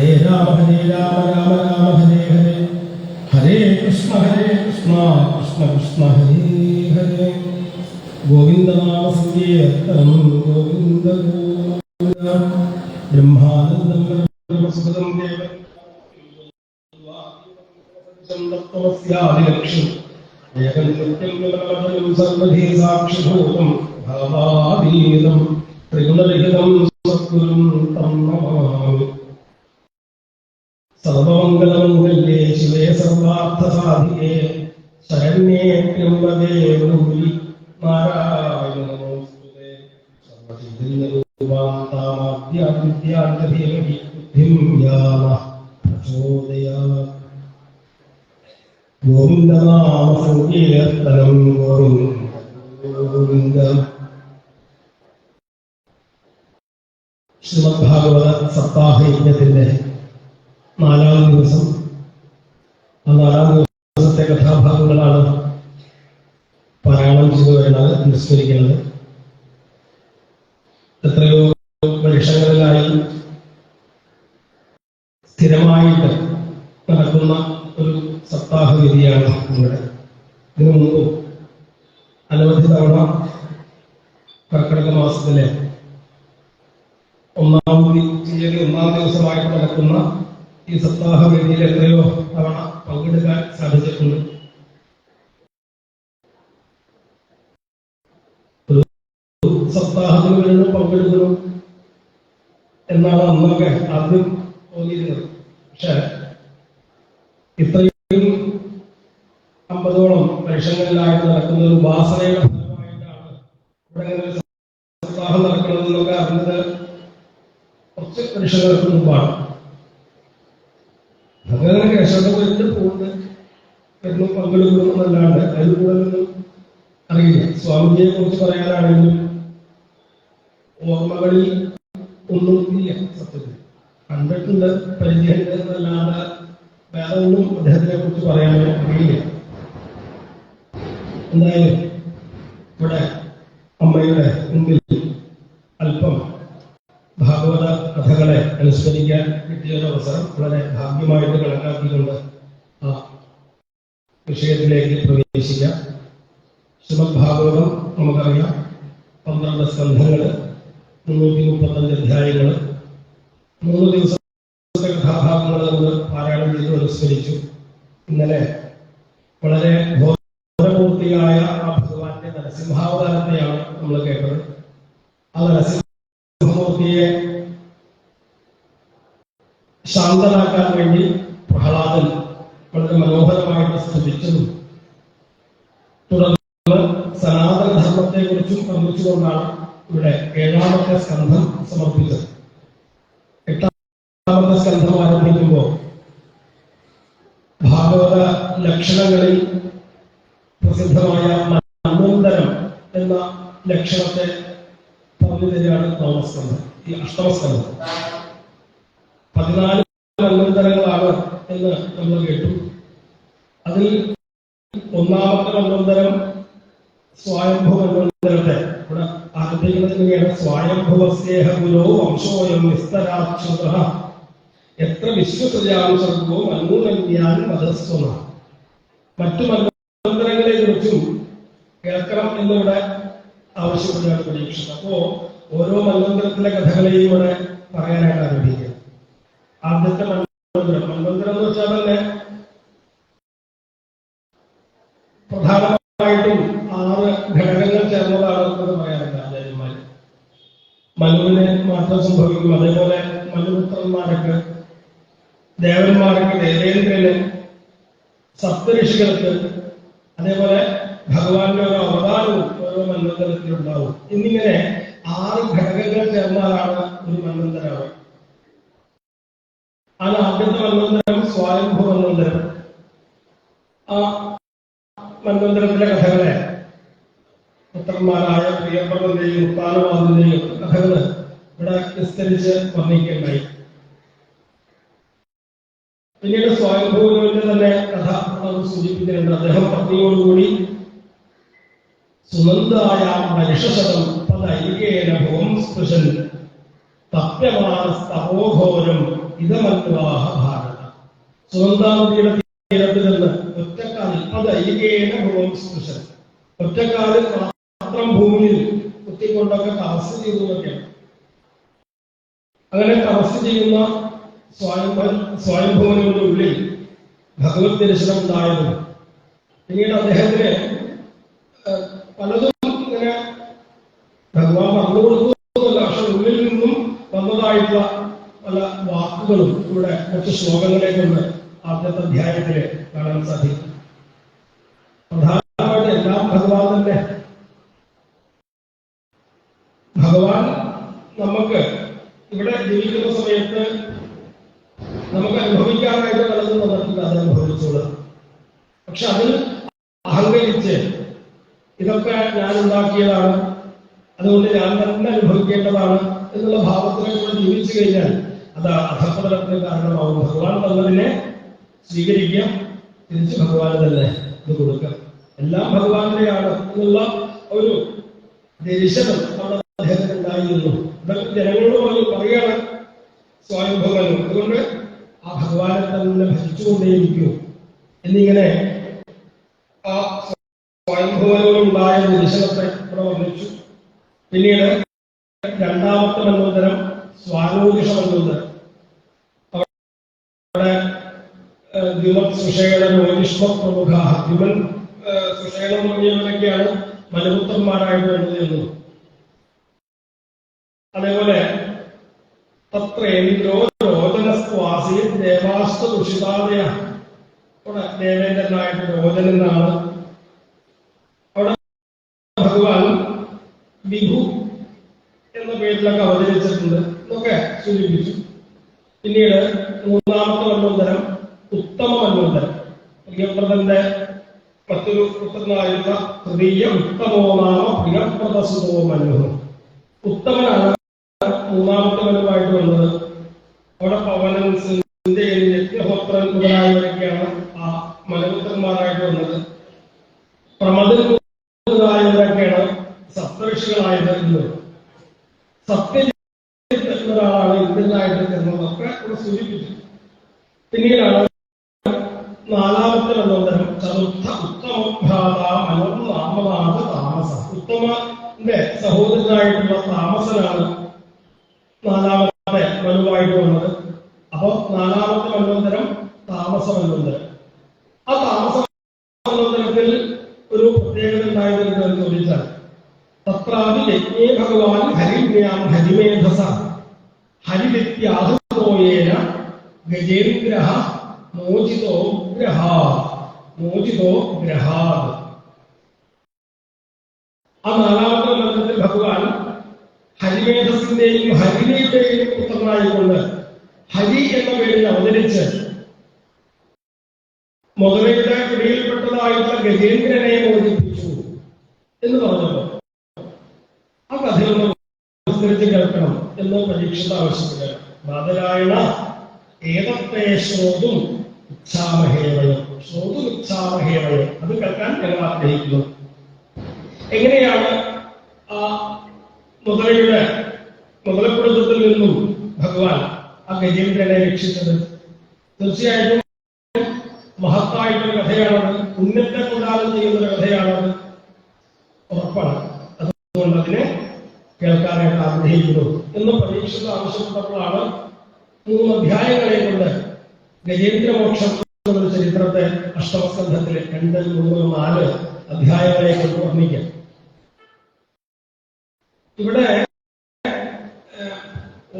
ഹരേ രാമ രാമ രാമ ഹരേ ഹരേ ഹരേ കൃഷ്ണ കൃഷ്ണ കൃഷ്ണ ഹരേ ഹരേ ഗോവിന്ദനാമ സങ്കീർത്തനം ഗോവിന്ദ ഗോവിന്ദ ബ്രഹ്മാനന്ദം സുഖദം ദേവസ്യാദിലക്ഷ്യം ഏകം നിത്യം വിമലമജനം സർവധീ സാക്ഷിഭൂതം ഭാവാതീതം ത്രിഗുണരഹിതം സദ്ഗുരും തം നമാമി. സർവമംഗളമംഗല്യേ ശിവേ സർവാർത്ഥസാധികേ ശരണ്യേ ത്ര്യംബകേ ഗൗരി നാരായണ നമോസ്തുതേ. സർവചൈതന്യരൂപാം താമാദ്യാവിദ്യാന്തധീമഹി ബുദ്ധിം യാമഃ പ്രചോദയാത്. ഗോവിന്ദനാമ സങ്കീർത്തനം ഗോവിന്ദ. ശ്രീമദ് ഭാഗവത സപ്താഹ യജ്ഞത്തിന്റെ 4ാം ദിവസം. ആ 4ാം ദിവസത്തെ കഥാഭാഗങ്ങളാണ് പാരായണം ചെയ്തു വരുന്നത്, അനുസ്മരിക്കുന്നത്. എത്രയോ വർഷങ്ങളിലായി സ്ഥിരമായിട്ട് നടക്കുന്ന ഒരു സപ്താഹ വിധിയാണ് ഇവിടെ. ഇതിനു മുമ്പും അനവധി തവണ കർക്കിടക മാസത്തിലെ 1ാം ദിവസമായിട്ട് നടക്കുന്ന ഈ സപ്താഹ വേദിയിൽ എത്രയോ തവണ പങ്കെടുക്കാൻ സാധിച്ചിട്ടുണ്ട്. ഒരു സപ്താഹത്തിന് വരുന്നു, പങ്കെടുക്കുന്നു എന്നാണ് അന്നൊക്കെ ആദ്യം തോന്നിയിരുന്നത്. പക്ഷെ ഇത്രയും 50ഓളം വർഷങ്ങളിലായിട്ട് നടക്കുന്ന ഒരു ഉപാസനയുടെ ഫലമായിട്ടാണ് ഇവിടെ സപ്താഹം നടക്കണമെന്നൊക്കെ അറിഞ്ഞത് കുറച്ച് വർഷങ്ങൾക്ക് മുമ്പാണ്. അങ്ങനെ കേശവന്റെ പേരിൽ വരുന്നു, പങ്കെടുക്കുന്നു എന്നല്ലാണ്ട് അതിൽ കൂടുതലൊന്നും അറിയില്ല. സ്വാമിജിയെ കുറിച്ച് പറയാനാണെങ്കിലും ഓർമ്മകളിൽ ഒന്നും ഇല്ല. സത്യത്തിൽ കണ്ടിട്ടുണ്ട്, പരിചയമുണ്ട് എന്നല്ലാതെ വേറെ ഒന്നും അദ്ദേഹത്തിനെ കുറിച്ച് പറയാനോ അറിയില്ല. എന്തായാലും ഇവിടെ അമ്മയുടെ മുമ്പിൽ അല്പം ഭാഗവത കഥകളെ അനുസ്മരിക്കാൻ കിട്ടിയൊരു അവസരം വളരെ ഭാഗ്യമായിട്ട് കണക്കാക്കിക്കൊണ്ട് ആ വിഷയത്തിലേക്ക് പ്രവേശിക്കാം. ശ്രീമദ് ഭാഗവതം നമുക്കറിയാം, 12 സ്കന്ധങ്ങൾ, 335 അധ്യായങ്ങൾ, 3 ദിവസത്തെ കഥാഭാഗങ്ങൾ നമ്മൾ പാരായണം ചെയ്തു അനുസ്മരിച്ചു. ഇന്നലെ വളരെ ഘോരമൂർത്തിയായ ആ ഭഗവാന്റെ നരസിംഹാവതാരത്തെയാണ് നമ്മൾ കേട്ടത്. ആ നരസിംഹമൂർത്തിയെ ശാന്തനാക്കാൻ വേണ്ടി പ്രഹ്ലാദൻ വളരെ മനോഹരമായിട്ട് സ്തുതിച്ചതും തുടർന്ന് സനാതനധർമ്മത്തെ കുറിച്ചും വർണ്ണിച്ചുകൊണ്ടാണ് ഇവിടെ 7ാമത്തെ സ്കന്ധം സമർപ്പിച്ചത്. 8ാമത്തെ സ്കന്ധം ആരംഭിക്കുമ്പോൾ ഭാഗവത ലക്ഷണങ്ങളിൽ പ്രസിദ്ധമായ മന്വന്തരം എന്ന ലക്ഷണത്തെ പറഞ്ഞു തരികയാണ് 9ാം സ്കന്ധം. ഈ 8ാം സ്കന്ധം 14 മന്വന്തരങ്ങളാണ് എന്ന് നമ്മൾ കേട്ടു. അതിൽ 1ാമത്തെ മന്വന്തരം സ്വയംഭു മന്വന്തരത്തെ ഇവിടെ ആരംഭിക്കുന്നതിനെയാണ് സ്വയംഭുവസ്യേഹ ഗുരോ വംശോയം വിസ്തരാച്യുതഃ എത്ര വിശ്വസജാം സർഗോ മന്വന്യാൻ വധസ്വന. മറ്റു മന്വന്തരങ്ങളെ കുറിച്ചും കേൾക്കണം എന്നിവിടെ ആവശ്യപ്പെടുകയാണ് പരീക്ഷ. അപ്പോ ഓരോ മന്വന്തരത്തിലെ കഥകളെയും ഇവിടെ പറയാനായിട്ട് ആരംഭിക്കുക. ആദ്യത്തെ മന്വന്തരം എന്ന് വെച്ചാൽ തന്നെ പ്രധാനമായിട്ടും 6 ഘടകങ്ങൾ ചേർന്നതാണ് എന്ന് പറയാറുണ്ട് ആചാര്യന്മാര്. മനുവിന് മാറ്റം സംഭവിക്കും. അതേപോലെ മനുപുത്രന്മാർക്ക്, ദേവന്മാർക്ക്, ദേവേന്ദ്രന്, സപ്തഋഷികൾക്ക്, അതേപോലെ ഭഗവാന്റെ ഓരോ അവതാരവും ഓരോ മന്വന്തരത്തിലുണ്ടാവും. എന്നിങ്ങനെ 6 ഘടകങ്ങൾ ചേർന്നാലാണ് ഒരു മന്വന്തരം. ആണ് ആദ്യത്തെ മന്വന്തരം സ്വയംഭു മന്വന്തരം. ആ മന്വന്തരത്തിലെ കഥകളെ പുത്രന്മാരായ പ്രിയപ്രദന്റെയും ഉത്താനവാദിന്റെയും കഥകള് ഇവിടെ വിസ്തരിച്ച് വർണ്ണിക്കുകയുണ്ടായി. പിന്നീട് സ്വയംഭുവിന്റെ തന്നെ കഥ സൂചിപ്പിക്കുന്നുണ്ട്. അദ്ദേഹം പത്നിയോടുകൂടി സുനന്ദായ വർഷശതം പദൈകേന ഭുവം സ്പൃശൻ തപ്യമാനസ്തപോഘോരം ഇതമന്വാഹ ഭാരത. സുഗന്ധാനദിയുടെ തീരത്ത് നിന്ന് ഒറ്റക്കാലിൽ അതൈകേന ഭൂമി സ്പൃശൻ, ഒറ്റക്കാലിൽ മാത്രം ഭൂമിയിൽ കുത്തിക്കൊണ്ടൊക്കെ തപസ് ചെയ്തതൊക്കെയാണ്. അങ്ങനെ തപസ് ചെയ്യുന്ന സ്വയംഭവനുടെ ഉള്ളിൽ ഭഗവത് ദർശനം ഉണ്ടായിരുന്നു. പിന്നീട് അദ്ദേഹത്തിന് പലതും ഇങ്ങനെ ഭഗവാൻ പറഞ്ഞു കൊടുക്കുന്നതല്ല, പക്ഷെ ഉള്ളിൽ നിന്നും വന്നതായിട്ടുള്ള പല വാക്കുകളും ഇവിടെ കുറച്ച് ശ്ലോകങ്ങളെ കൊണ്ട് ആദ്യത്തെ അധ്യായത്തില് കാണാൻ സാധിക്കും. പ്രധാനമായിട്ട് എല്ലാം ഭഗവാൻ തന്നെ. ഭഗവാൻ നമുക്ക് ഇവിടെ ജീവിക്കുന്ന സമയത്ത് നമുക്ക് അനുഭവിക്കാനായിട്ട് പലതും വന്നിട്ടില്ല, അത് അനുഭവിച്ചോളാം. പക്ഷെ അതിൽ അഹങ്കരിച്ച് ഇതൊക്കെ ഞാൻ ഉണ്ടാക്കിയതാണ്, അതുകൊണ്ട് ഞാൻ തന്നെ അനുഭവിക്കേണ്ടതാണ് എന്നുള്ള ഭാവത്തിനെ കൂടെ ജീവിച്ചു കഴിഞ്ഞാൽ അത് അധഃപതനത്തിന് കാരണമാവും. ഭഗവാൻ തന്നതിനെ സ്വീകരിക്കുക, തിരിച്ച് ഭഗവാന് തന്നെ ഇത് കൊടുക്കുക. എല്ലാം ഭഗവാന്റെയാണ് എന്നുള്ള ഒരു ദർശനം അവിടെ അദ്ദേഹത്തിന് ഉണ്ടായിരുന്നു. ഇതൊക്കെ ജനങ്ങളോട് പറയാണ് സ്വയംഭവനും. അതുകൊണ്ട് ആ ഭഗവാനെ തന്നെ ഭജിച്ചുകൊണ്ടേയിരിക്കൂ എന്നിങ്ങനെ ആ സ്വയംഭവനോടുണ്ടായ ദർശനത്തെ ഇവിടെ വർണ്ണിച്ചു. പിന്നീട് രണ്ടാമത്തെ മന്വന്തരം സ്വാരോദിഷ മന്വന്തരം. അവിടെ ദ്യുമത് സുഷേണം വൈഷ്ണവ പ്രമുഖ, ദ്യുമൻ സുഷേണം തുടങ്ങിയവരൊക്കെയാണ് മനുപുത്രന്മാരായിട്ട് വരുന്നത്. അതേപോലെ തത്രേന്ദ്രോ രോചനസ്വാസി ദേവാസ്ത ദുഷിതാദയ, അവിടെ ദേവേന്ദ്രനായിട്ട് രോചനെന്നാണ്. അവിടെ ഭഗവാൻ വിഭു എന്ന പേരിലൊക്കെ അവതരിച്ചിട്ടുണ്ട് എന്നൊക്കെ സൂചിപ്പിച്ചു. പിന്നീട് മൂന്നാമത്തെ മന്വന്തരം ഉത്തമ മന്വന്തരം. പ്രിയപ്രദന്റെ മറ്റൊരു പുത്രനായിരുന്ന തൃതീയ ഉത്തമോ നാമ പ്രിയപ്രദസുതോ മനു. ഉത്തമനാണ് മൂന്നാമത്തെ മനുവായിട്ട് വന്നത്. അവിടെ പവനൻ, സിന്ധയൻ, യജ്ഞഹോത്രൻ മുതലായവരൊക്കെയാണ് ആ മനുപുത്രന്മാരായിട്ട് വന്നത്. പ്രമദൻ മുതലായവരൊക്കെയാണ് സപ്തഋഷികളായത്. സത്യജിത്ത് എന്നൊരാളാണ് ഇന്ത്യനായിട്ട് എന്നതൊക്കെ ഇവിടെ സൂചിപ്പിച്ചു. പിന്നീടാണ് നാലാമത്തെ മന്വന്തരം ചതുർത്ഥ ഉത്തമഭ്രാത മനോനാമനാഥ താമസ. ഉത്തമന്റെ സഹോദരനായിട്ടുള്ള താമസനാണ് നാലാമത്തെ മനുവായിട്ട് വന്നത്. അപ്പോ നാലാമത്തെ മന്വന്തരം താമസ മന്വന്തരം. ആ താമസ മന്വന്തരത്തിൽ ഒരു പ്രത്യേകത ഉണ്ടായതെന്ന് ചോദിച്ചാൽ തത്രാപി യജ്ഞേ ഭഗവാൻ ഹരിജ്ഞാം ഹരിമേധസ ഹരിവിത്യാഹുതോയേന ഗജേന്ദ്രഃ മോചിതോ ഗ്രഹാത്. ആ നാലാമത്തെ മന്ത്രത്തിൽ ഭഗവാൻ ഹരിമേധസിന്റെയും ഹരിണിയുടെയും പുത്രനായിക്കൊണ്ട് ഹരി എന്ന പേരിൽ അവതരിച്ച് മുതലയുടെ പിടിയിൽപ്പെട്ടതായിട്ടുള്ള ഗജേന്ദ്രനെ മോചിപ്പിച്ചു എന്ന് പറഞ്ഞല്ലോ. ആ കഥയൊന്ന് വിസ്തരിച്ച് കേൾക്കണം എന്ന് പരീക്ഷിത ആവശ്യപ്പെടുകയാണ്. ബാദരായണ ഏതത്തെ ശ്രോതും ഇച്ഛാമഹേവയം, ശ്രോതും ഇച്ഛാമഹേവയം, അത് കേൾക്കാൻ ഞങ്ങൾ ആഗ്രഹിക്കുന്നു. എങ്ങനെയാണ് ആ മുതലപ്പിടുത്തത്തിൽ നിന്നും ഭഗവാൻ ആ ഗജേന്ദ്രനെ രക്ഷിച്ചത്? തീർച്ചയായിട്ടും മഹത്തായിട്ടൊരു കഥയാണത്. പുണ്യത്തെ പ്രദാനം ചെയ്യുന്നൊരു കഥയാണത്, ഉറപ്പാണ്. അതുകൊണ്ട് അതിനെ കേൾക്കാനായിട്ട് ആഗ്രഹിക്കുന്നു എന്ന് പരീക്ഷിത ആവശ്യപ്പെട്ടപ്പോഴാണ് 3 അധ്യായങ്ങളെ കൊണ്ട് ഗജേന്ദ്രമോക്ഷം എന്നുള്ള ചരിത്രത്തെ അഷ്ടമസ്കന്ധത്തിലെ 2, 3, 4 അധ്യായങ്ങളെ കൊണ്ട് വർണ്ണിക്കാം. ഇവിടെ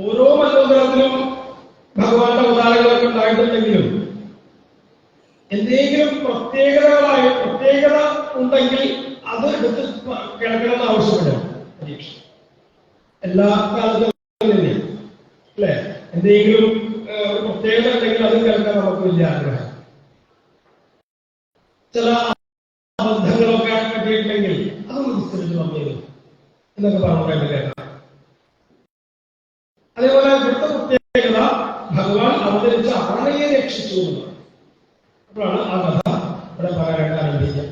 ഓരോ മന്വന്തരത്തിലും ഭഗവാന്റെ അവതാരങ്ങളൊക്കെ ഉണ്ടായിട്ടുണ്ടെങ്കിലും എന്തെങ്കിലും പ്രത്യേകത ഉണ്ടെങ്കിൽ അത് എടുത്ത് കേൾക്കണമെന്ന് ആവശ്യപ്പെടുക പരീക്ഷ. എല്ലാ കാലത്തും അല്ലെ, എന്തെങ്കിലും ഒരു പ്രത്യേകത ഉണ്ടെങ്കിൽ അത് കേൾക്കാൻ നമുക്ക് വലിയ ആഗ്രഹം. ചില അബദ്ധങ്ങളൊക്കെ പറ്റിയിട്ടുണ്ടെങ്കിൽ അതൊന്ന് വിസ്തരിച്ച് പറഞ്ഞു എന്നൊക്കെ പറഞ്ഞിട്ട് കേൾക്കാം. അതേപോലെ അടുത്ത പ്രത്യേകത ഭഗവാൻ അവതരിച്ച ആനയെ രക്ഷിച്ചു എന്നുള്ളത്. അപ്പോഴാണ് ആ കഥ ഇവിടെ പറയാനായിട്ട് ആരംഭിക്കുക.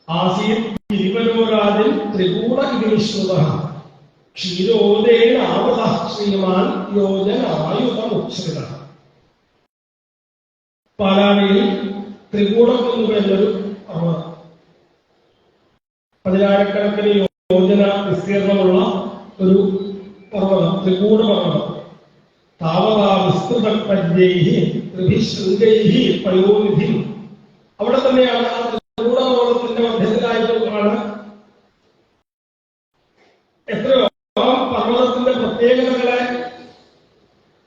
ആസീത് ഗിരിവരോരാജൻ ത്രികൂട ഗിരീശ്വര ക്ഷീരോദേനാവത ശ്രീമാൻ യോജനായുധമുച്ഛൃത. പാലാഴിയിൽ ത്രികൂടം എന്ന് പറയുന്നൊരു പർവ്വതം, 10,000-കണക്കിന് യോജന വിസ്തീർണമുള്ള ഒരു പർവ്വതം, ത്രികൂട പർവ്വതം. താവതാ വിസ്തൃതപര്യൈഹി ത്രിഭിശൃംഗൈഹി പയോനിധി. അവിടെ തന്നെയാണ് ആ ത്രികൂട പർവ്വതത്തിന്റെ മധ്യത്തിലായിട്ടുമാണ് എത്രയോ പർവ്വതത്തിന്റെ പ്രത്യേകതകളെ,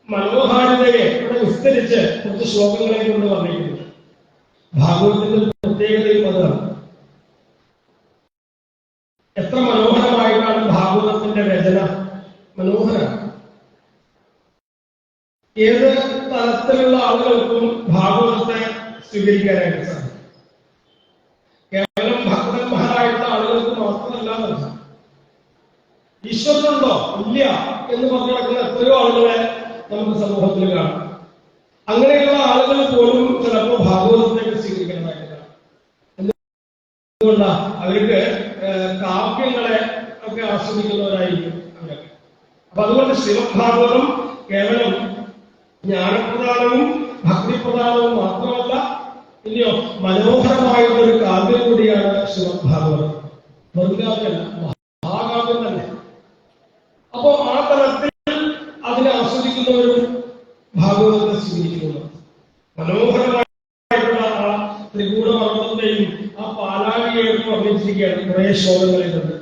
മനോഹാരിതയെ ഇവിടെ വിസ്തരിച്ച് കുറച്ച് ശ്ലോകങ്ങളെ കൊണ്ട് പറഞ്ഞിരിക്കുന്നു. ഭാഗവതത്തിന്റെ പ്രത്യേകതയും അതാണ്. എത്ര മനോഹരമായിട്ടാണ് ഭാഗവതത്തിന്റെ രചന, മനോഹരമാണ്. ഏത് തരത്തിലുള്ള ആളുകൾക്കും ഭാഗവതത്തെ സ്വീകരിക്കാനായിട്ട് സാധിക്കും. കേവലം ഭക്തന്മാരായിട്ടുള്ള ആളുകൾക്ക് മാത്രമല്ല, ഈശ്വരനുണ്ടോ ഇല്ല എന്ന് പറഞ്ഞു നടക്കുന്ന എത്രയോ ആളുകളെ നമുക്ക് സമൂഹത്തിൽ കാണാം. അങ്ങനെയുള്ള ആളുകൾ പോലും ചിലപ്പോൾ ഭാഗവതത്തെ സ്വീകരിക്കുന്നതായിട്ടാണ്. എന്തുകൊണ്ടാ? അവർക്ക് കാവ്യങ്ങളെ ഒക്കെ ആസ്വദിക്കുന്നവരായിരിക്കും അവരൊക്കെ. അപ്പൊ അതുകൊണ്ട് ശ്രീമദ്ഭാഗവതം കേവലം ജ്ഞാനപ്രദാനവും ഭക്തിപ്രദാനവും മാത്രമല്ല, ഇനിയോ മനോഹരമായിട്ടൊരു കാവ്യം കൂടിയാണ് ശ്രീമദ്ഭാഗവതം. വെറുകാവ്യമല്ല, മഹാകാവ്യം തന്നെ. അപ്പോ ആ തലത്തിൽ അതിനെ ആസ്വദിക്കുന്നവരും ഭാഗവതത്തെ സ്വീകരിക്കുന്നു. മനോഹരമായിട്ടുള്ള ആ ത്രികൂട പർവ്വതത്തെയും ആ പാലാഴിയെയും വർണ്ണിച്ചിരിക്കുകയാണ് കുറെ ശ്ലോകങ്ങളിലുണ്ട്.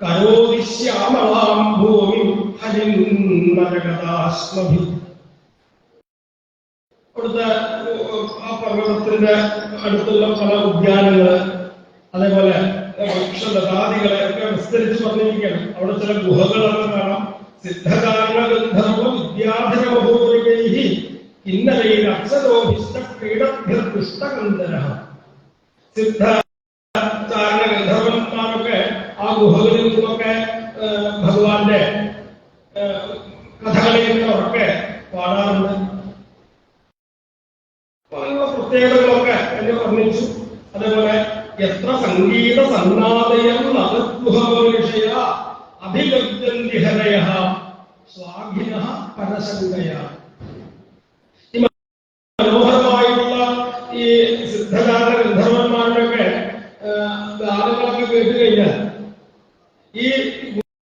കരോതി ശ്യാമളാം ഭൂമി ഹരിന്മരകഥാശ്മഭി. അവിടുത്തെ ആ പർവ്വതത്തിന്റെ അടുത്തുള്ള പല ഉദ്യാനങ്ങള്, അതേപോലെ വൃക്ഷലതാദികളെ ഒക്കെ വിസ്തരിച്ച് പറഞ്ഞിരിക്കുകയാണ്. അവിടെ ചില ഗുഹകളൊക്കെ കാണാം. സിദ്ധകാരണഗന്ധർവ വിദ്യാധരമഹോദരികൈഹി ഇന്നലയിൽ അക്ഷരോഭിഷ്ടക്രീഡഭ്യർദുഷ്ടകന്ധര. സിദ്ധ ചാരണ ഗന്ധർവന്മാരൊക്കെ ആ ഗുഹകളിൽ നിന്നൊക്കെ ഭഗവാന്റെ കഥകളിയൊക്കെ പാടാറുണ്ട്. അങ്ങനെയുള്ള പ്രത്യേകതകളൊക്കെ എന്നെ വർണ്ണിച്ചു. അതേപോലെ എത്ര സംഗീത സന്നാദയം നഗുഹവിഷയ അഭിഗദ്യന്തി ഹരയഃ സ്വാഭിനഃ പരശങ്കയ. ഈ മനോഹരമായിട്ടുള്ള ഈ സിദ്ധകാരണ ഗന്ധർവന്മാരുടെയൊക്കെ ഗാനങ്ങളൊക്കെ കേട്ടു കഴിഞ്ഞാൽ ഈ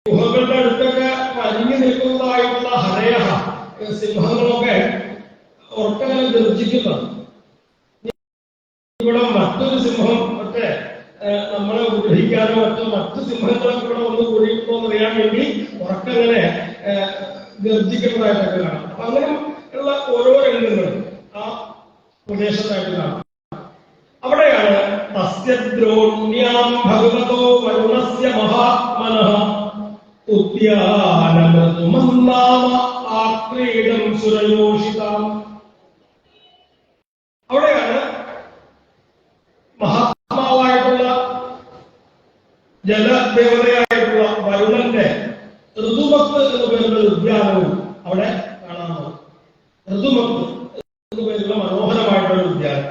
ഗുഹകളുടെ അടുത്തൊക്കെ വലിഞ്ഞു നിൽക്കുന്നതായിട്ടുള്ള ഹരയഃ സിംഹങ്ങളൊക്കെ ഒട്ടങ്ങനെ ഗർജിക്കുന്നതാണ്. ഇവിടെ മറ്റൊരു സിംഹം ഒക്കെ നമ്മളെ ഉപദ്രവിക്കാനോ മറ്റു സിംഹങ്ങളൊക്കെ ഇവിടെ ഒന്ന് കൂടിയിട്ടുണ്ടോ എന്ന് അറിയാൻ വേണ്ടി ഉറക്കങ്ങനെ ഗർജിക്കുന്നതായിട്ടൊക്കെ കാണാം. അപ്പൊ അങ്ങനെയുള്ള ഓരോ രംഗങ്ങളും ആ പ്രദേശത്തായിട്ട് കാണാം. അവിടെയാണ് തസ്യദ്രോണ്യാം ഭഗവതോ വരുണസ്യ മഹാത്മനഃ ഉദ്യാനമൃതുമന്നാമ ആക്രീഡം സുരയോഷിതാം. അവിടെയാണ് മഹാത്മാവായിട്ടുള്ള ജലദേവതയായിട്ടുള്ള വരുണന്റെ ഋതുമത്ത് എന്ന് പേരുള്ള ഉദ്യാനവും അവിടെ കാണാനാവും. ഋതുമത്ത് എന്ന് പേരുള്ള മനോഹരമായിട്ടുള്ള ഉദ്യാനം,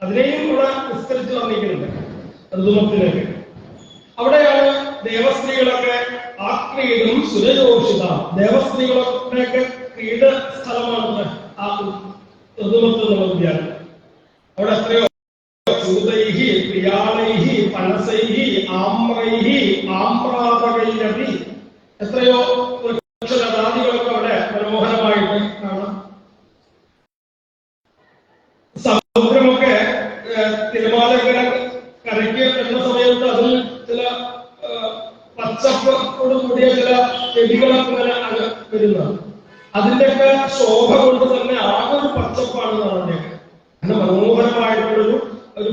അതിനെയും ഇവിടെ വിസ്തരിച്ച് പറഞ്ഞിരിക്കുന്നുണ്ട്. ഋതുമത്തിലേക്ക് അവിടെയാണ് ദേവസ്ത്രീകളൊക്കെ ആക്രീഡം സുരയോഷിത. ദേവസ്ത്രീകളൊക്കെ ക്രീഡ സ്ഥലമാണ് ആ ഋതുമത്ത് എന്നുള്ള ഉദ്യാനം. അവിടെ എത്രയോ ചൂതൈഹി പ്രിയാളൈഹി പനസൈഹി ആമ്രൈഹി ആമ്രാതകൈരപി എത്രയോ വൃക്ഷലതാദികളൊക്കെ അവിടെ മനോഹരമായിട്ട് കാണാം. സമുദ്രമൊക്കെ തിരമാലകളെ കരയ്ക്ക് എന്ന സമയത്ത് അതിൽ ചില പച്ചപ്പോട് കൂടിയ ചില ചെടികളൊക്കെ ഇങ്ങനെ വരുന്നതാണ്. അതിന്റെയൊക്കെ ശോഭ കൊണ്ട് തന്നെ ആകെ ഒരു പച്ചപ്പാണ് അതിന്റെയൊക്കെ. അങ്ങനെ മനോഹരമായിട്ടുള്ളൊരു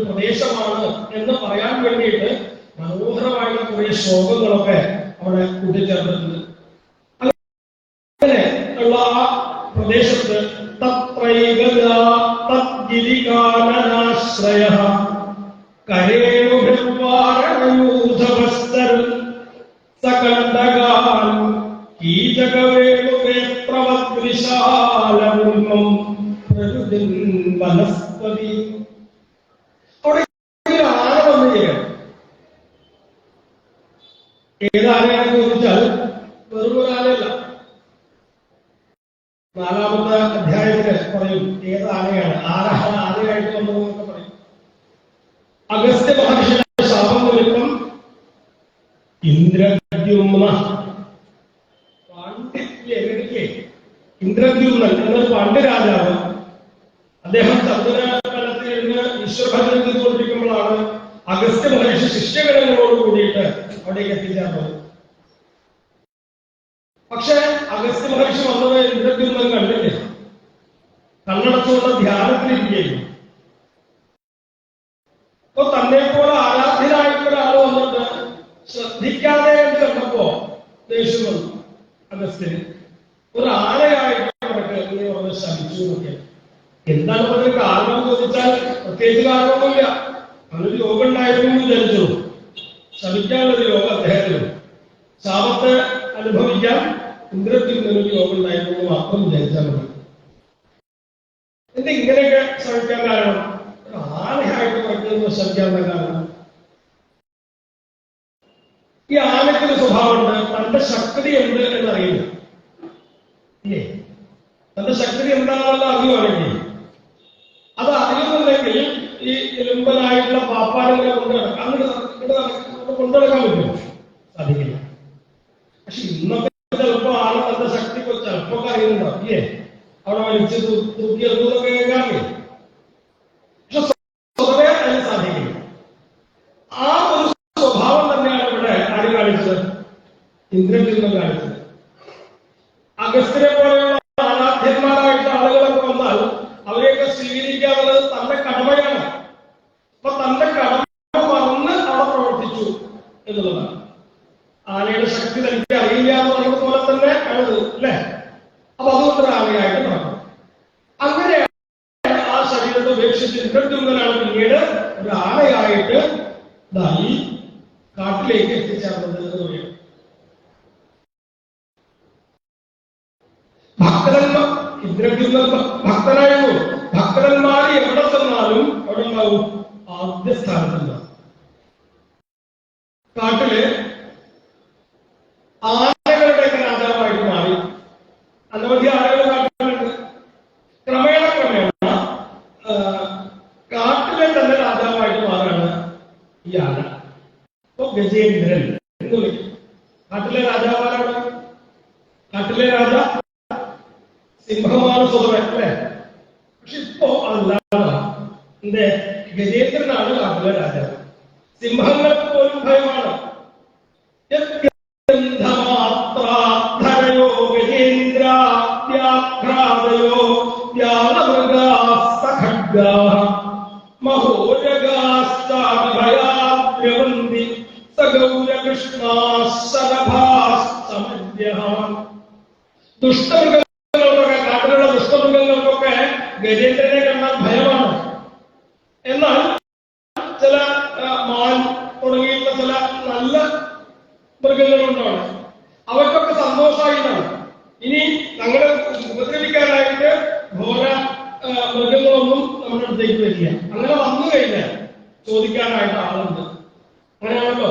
പ്രദേശമാണ് എന്ന് പറയാൻ വേണ്ടിയിട്ട് മനോഹരമായിട്ടുള്ള കുറെ ശ്ലോകങ്ങളൊക്കെ അവിടെ കൂട്ടിച്ചേർന്നിട്ടുണ്ട്. അങ്ങനെ ഉള്ള ആ പ്രദേശത്ത് തത്രൈകനാശ്രയ കരേണുഭിർവാരണയൂഥവസ്തർ സകണ്ഡകാൻ കീചകവേണുവേത്രവദ്വിശാലമുന്മം പ്രകൃതിൻ വനസ്പതി. ഏതാനയാണെന്ന് ചോദിച്ചാൽ വെറും ഒരു ആനയല്ല. 4-ാമത്തെ അധ്യായത്തിൽ പറയും ഏത് ആനയാണ്, ആരാണ് ആനയായിട്ട് വന്നതെന്നൊക്കെ പറയും. അഗസ്ത്യ മഹർഷിയുടെ ശാപം നിമിത്തം ഇന്ദ്രദ്യുമ്ന ഇന്ദ്രദ്യുമ്നൻ എന്നൊരു പാണ്ഡ്യരാജാവ് അദ്ദേഹം ചന്ദ്രകലത്തിൽ ഇരുന്ന് ഈശ്വരഭജനം ചെയ്തുകൊണ്ടിരിക്കുമ്പോഴാണ് അഗസ്ത്യ മഹർഷി ശിഷ്യഗണങ്ങളോട് കൂടിയിട്ട് അവിടേക്ക് എത്തിച്ചേർന്നത്. പക്ഷെ അഗസ്ത്യ മഹർഷി വന്നത് ഇന്ദ്രദ്യുമ്നൻ കണ്ടില്ലേ, കണ്ണടച്ചുകൊണ്ട് ധ്യാനത്തിലിരിക്കുകയായിരുന്നു. അപ്പൊ തന്നെ പോലെ ആരാധ്യനായിട്ടുള്ള ഒരാൾ വന്നിട്ട് ശ്രദ്ധിക്കാതെ എന്ന് കണ്ടപ്പോ ദേഷ്യം വന്നു അഗസ്ത്യന്. ഒരു ആനയായിട്ട് പറഞ്ഞ് ശമിച്ചു എന്നൊക്കെ. എന്താണ് പറഞ്ഞ കാരണം ചോദിച്ചാൽ പ്രത്യേകിച്ച് കാരണമൊന്നുമില്ല. അങ്ങനൊരു യോഗം ഉണ്ടായിരുന്നു എന്ന് വിചാരിച്ചു. ശമിക്കാനുള്ളൊരു യോഗം അദ്ദേഹത്തിനും ശാപത്തെ അനുഭവിക്കാൻ ഇന്ദ്രദ്യുമ്നൊരു യോഗം ഉണ്ടായിരുന്നു എന്ന് മാത്രം വിചാരിച്ചാൽ മതി. എന്താ ഇങ്ങനെയൊക്കെ ശ്രമിക്കാൻ കാരണം? ഒരു ആനയായിട്ട് പറയുന്നത് ശ്രമിക്കാൻ കാരണം ഈ ആനയ്ക്കൊരു സ്വഭാവമുണ്ട്, തന്റെ ശക്തി എന്ത് എന്നറിയില്ല. ഇല്ലേ, തന്റെ ശക്തി എന്താണെന്നുള്ള അറിയുവാണെങ്കിൽ അത് അറിയുന്നുണ്ടെങ്കിൽ ഈ എലുമ്പലായിട്ടുള്ള പാപ്പാടുകളെ കൊണ്ടുനടക്കാൻ പറ്റുമോ? സാധിക്കില്ല. പക്ഷെ ഇന്നത്തെ ചിലപ്പോ ആള് തന്റെ ശക്തി ചിലപ്പോ അറിയുന്നുണ്ടോ? ഇല്ലേ, അവിടെ വലിച്ച് തൂക്കിയെടുക്കുന്നതൊക്കെ കേൾക്കാറില്ലേ? പക്ഷെ സ്വതവേ അതിന് സാധിക്കില്ല. ആ ഒരു സ്വഭാവം തന്നെയാണ് ഇവിടെ ആര് കാണിച്ചത്? ഇന്ദ്രദ്യുമ്നൻ കാണിച്ചത്. അഗസ്ത്യനെ പോലെയുള്ള ആരാധ്യന്മാരായിട്ട് ആളുകളൊക്കെ വന്നാൽ അവരെയൊക്കെ സ്വീകരിക്കാനുള്ളത് തന്റെ കടമയാണ്. അപ്പൊ തന്റെ കടമ മറന്ന് അവിടെ പ്രവർത്തിച്ചു എന്നുള്ളതാണ്. ആനയുടെ ശക്തി തനിക്ക് അറിയില്ല എന്ന് പറയുന്നത് പോലെ തന്നെ ആണ്, അല്ലേ? അപ്പൊ അതുകൊണ്ട് ആനയായിട്ട് നടക്കും. അങ്ങനെയാണ് ആ ശരീരത്തെ ഉപേക്ഷിച്ച് ഇന്ദ്രദ്യുമ്നനാണ് പിന്നീട് ഒരു ആനയായിട്ട് ഈ കാട്ടിലേക്ക് എത്തിച്ചേർന്നത് എന്ന് പറയും. ഇന്ദ്രദ്യുമ്നൻ ഭക്തനായിരുന്നു. ഭക്തന്മാർ എവിടെ ചെന്നാലും അവിടെ ഉണ്ടാവും ആദ്യ സ്ഥാനത്തുള്ള. കാട്ടില് ആനകളുടെ രാജാവായിട്ട് മാറി. അനവധി ആനകൾ കാട്ടിലുണ്ട്. ക്രമേണ കാട്ടിലെ തന്നെ രാജാവായിട്ട് മാറാണ് ഈ ആന. അപ്പൊ ഗജേന്ദ്രൻ എന്ന് വിളിക്കും. കാട്ടിലെ രാജാവാരാണ്? കാട്ടിലെ രാജ സിംഹമാണ് സ്വതവേ, അല്ലേ? പക്ഷെ ഇപ്പോ അല്ലാതെ എന്റെ ഗജേന്ദ്രനാണ് കാട്ടിലെ രാജാവ്. സിംഹങ്ങൾക്ക് പോലും ഭയമാണ്. ധരയോ ഗജേന്ദ്രാദ്യാഘ്രാതയോ വ്യാളമൃഗാസ്തഖഡ്ഗാ മഹോരഗാസ്താഭയാദ്രവന്തി സഗൗരകൃഷ്ണാശരഭാസ്തമന്യഃ. ദുഷ്ടമൃഗങ്ങളൊക്കെ, കാട്ടിലുള്ള ദുഷ്ടമൃഗങ്ങൾക്കൊക്കെ ഗജേന്ദ്രനെ കണ്ടാൽ ഭയമാണ്. എന്നാൽ ചില മാൻ തുടങ്ങിയിട്ടുള്ള ചില നല്ല മൃഗങ്ങളുണ്ടാണ്, അവർക്കൊക്കെ സന്തോഷമായിട്ടാണ്. ഇനി ഞങ്ങളെ ഉപദ്രവിക്കാനായിട്ട് ഘോര മൃഗങ്ങളൊന്നും നമ്മുടെ അടുത്തേക്ക് വരില്ല. അങ്ങനെ വന്നു കഴിഞ്ഞാൽ ചോദിക്കാനായിട്ട് ആളുണ്ട്. അങ്ങനെയാണല്ലോ,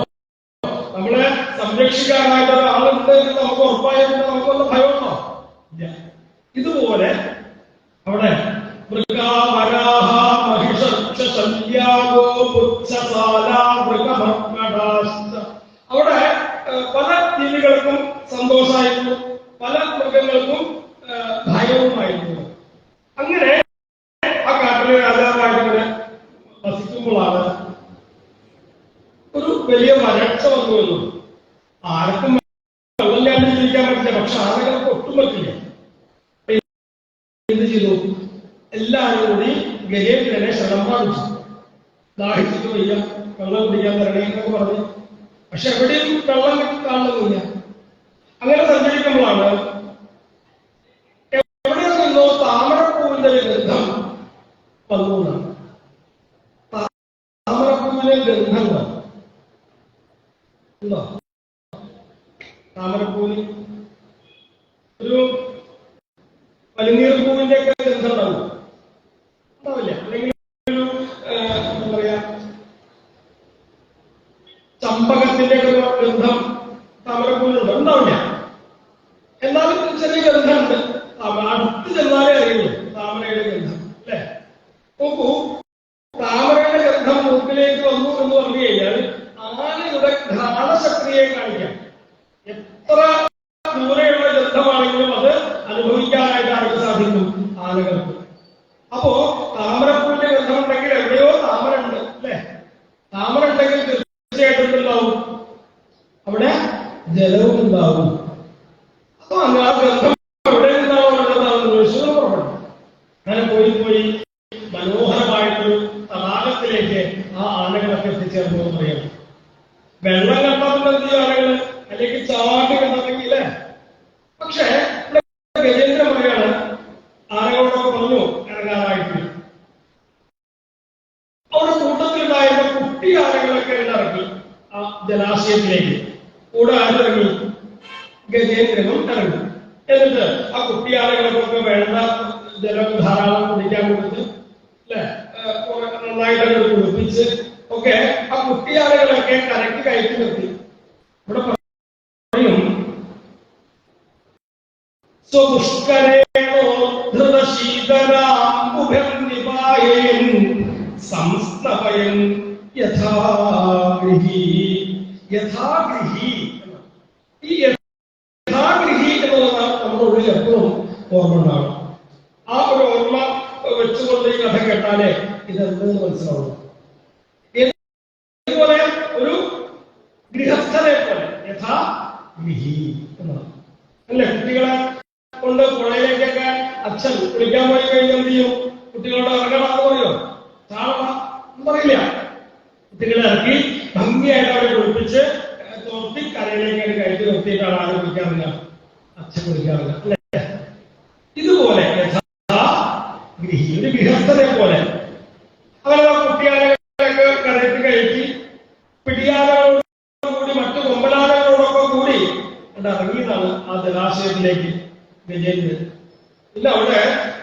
നമ്മളെ സംരക്ഷിക്കാനായിട്ട് ഒരാളുണ്ട് എന്ന് നമുക്ക് ഉറപ്പായിട്ട് നമുക്കുള്ള ഭയമുണ്ടോ? ഇല്ല. ഇതുപോലെ അവിടെ മൃഗാവരാഹ മഹിഷല്യാഗോ അവിടെ പല ജീവികൾക്കും സന്തോഷമായിരുന്നു, പല മൃഗങ്ങൾക്കും ഭയവുമായിരുന്നു. അങ്ങനെ ആ കാട്ടിലെ രാജാവായിട്ട് ഇങ്ങനെ വസിക്കുമ്പോഴാണ് ഒരു വലിയ വരൾച്ച വന്നു എന്നു. ആർക്കും വെള്ളമില്ലാണ്ട് ജീവിക്കാൻ പറ്റില്ല, പക്ഷെ ആളുകൾക്ക് ഒട്ടും പറ്റില്ല. എന്ത് ചെയ്തു? എല്ലാവരും കൂടി ഗജേന്ദ്രനെ ശരണം പ്രാപിച്ചു. ദാഹിച്ചിട്ട് വയ്യ, വെള്ളം കുടിക്കാൻ തരണേ എന്നൊക്കെ പറഞ്ഞു. പക്ഷെ എവിടെയും വെള്ളം കാണുന്നില്ല. അങ്ങനെ സഞ്ചരിക്കുമ്പോഴാണ് എവിടെ നിന്നോ താമരപ്പൂവിന്റെ ഗന്ധം വന്നു. താമരപ്പൂവിലെ ഗന്ധം ഉണ്ടോ? താമരപ്പൂവിന് ഒരു പനിനീർ പൂവിന്റെ ഒക്കെ ഗന്ധം ഉണ്ടാവും, ഉണ്ടാവില്ല? അല്ലെങ്കിൽ ഒരു എന്താ പറയാ, ചമ്പകത്തിന്റെ ഒക്കെ ഗന്ധം താമരപ്പൂവിലുണ്ടോ? ഉണ്ടാവില്ല. എന്നാലും ചെറിയ ഗന്ധമുണ്ട്. അടുത്ത് ചെന്നാലേ അറിയുള്ളൂ താമരയുടെ ഗന്ധം, അല്ലെ? നോക്കൂ, താമരയുടെ ഗന്ധം മൂക്കിലേക്ക് വന്നു എന്ന് പറഞ്ഞു കഴിഞ്ഞാൽ ആനയുടെ ഘ്രാണശക്തിയെ കാണിക്കാം. എത്ര ദൂരെയുള്ള ഗന്ധമാണെങ്കിലും അത് അനുഭവിക്കാനായിട്ട് ആർക്ക് സാധിക്കും? ആനകൾക്ക്. അപ്പോ താമരപ്പൂവിന്റെ ഗന്ധം ഉണ്ടെങ്കിൽ എവിടെയോ താമര ഉണ്ട്, അല്ലെ? താമര ഉണ്ടെങ്കിൽ തീർച്ചയായിട്ടും ഉണ്ടാവും അവിടെ ജലവും ഉണ്ടാവും. അപ്പൊ ആ ഗന്ധം എവിടെ ഉണ്ടാവുന്നതാണ്. അങ്ങനെ പോയി മനോഹരമായിട്ടൊരു തടാകത്തിലേക്ക് ആ ആനകളൊക്കെ എത്തിച്ചേർന്നു എന്ന് പറയാം. വെള്ളം കണ്ടെത്തുന്ന ആനകള് അല്ലെങ്കിൽ ചാട്ടി കണ്ടെത്തില്ലേ? പക്ഷെ ഗജേന്ദ്രൻ പറയാണ് ആനകളോടൊക്കെ പറഞ്ഞു ഇറങ്ങാനായിട്ട്. അവിടെ കൂട്ടത്തിലുണ്ടായിരുന്ന കുട്ടി ആനകളൊക്കെ ഇറങ്ങി ആ ജലാശയത്തിലേക്ക്. കൂടെ ആരിറങ്ങി? ഗജേന്ദ്രനും ഇറങ്ങി. എന്നിട്ട് ആ കുട്ടി ആനകൾക്കൊക്കെ വേണ്ട ജലം ധാരാളം കുടിക്കാൻ കൊടുത്ത്, അല്ലെ, നന്നായിട്ട് കുളിപ്പിച്ച് ഒക്കെ ആ കുട്ടിയാളുകളൊക്കെ കരയ്ക്ക് കയറ്റി നിർത്തി. ഇവിടെ പറയും ഈ യഥാഗൃഹി എന്നുള്ളതാണ് നമ്മുടെ ഉള്ളിൽ എപ്പോഴും ഓർമ്മ ഉണ്ടാവും. ആ ഒരു ഓർമ്മ വെച്ചുകൊണ്ട് ഈ കഥ കേട്ടാലേ ഇതെന്തെന്ന് മനസ്സിലാവും. ഇതുപോലെ ഒരു ഗൃഹസ്ഥനെ പോലെ യഥാഗൃഹി എന്നാണ്, അല്ലെ? കുട്ടികളെ കൊണ്ട് പുഴയിലേക്കൊക്കെ അച്ഛൻ കുളിക്കാൻ പോയി കഴിഞ്ഞാൽ എന്ത് ചെയ്യും? കുട്ടികളോട് ഇറങ്ങണമെന്ന് പറയോ? ചാടണം എന്ന് പറയില്ല. കുട്ടികളെ ഇറക്കി ഭംഗിയായിട്ട് അവരെ കുളിപ്പിച്ച് തോർത്തി കരയിലേക്ക് കയറ്റി നിർത്തിയിട്ടാണ് ആരും കുളിക്കാറില്ല, അച്ഛൻ കുളിക്കാറില്ല, അല്ലെ? ഇതുപോലെ യഥാഗൃഹി, ഒരു ഗൃഹസ്ഥനെ പോലെ അവരെ കുട്ടിയാലകളൊക്കെ കരയിട്ട് കയറ്റി പിടിയാലകളോടുകൂടി മറ്റു കൊമ്പനാലകളോടൊക്കെ കൂടി ഇറങ്ങിയതാണ് ആ ജലാശയത്തിലേക്ക് ഗജേന്ദ്രൻ. ഇല്ല, അവിടെ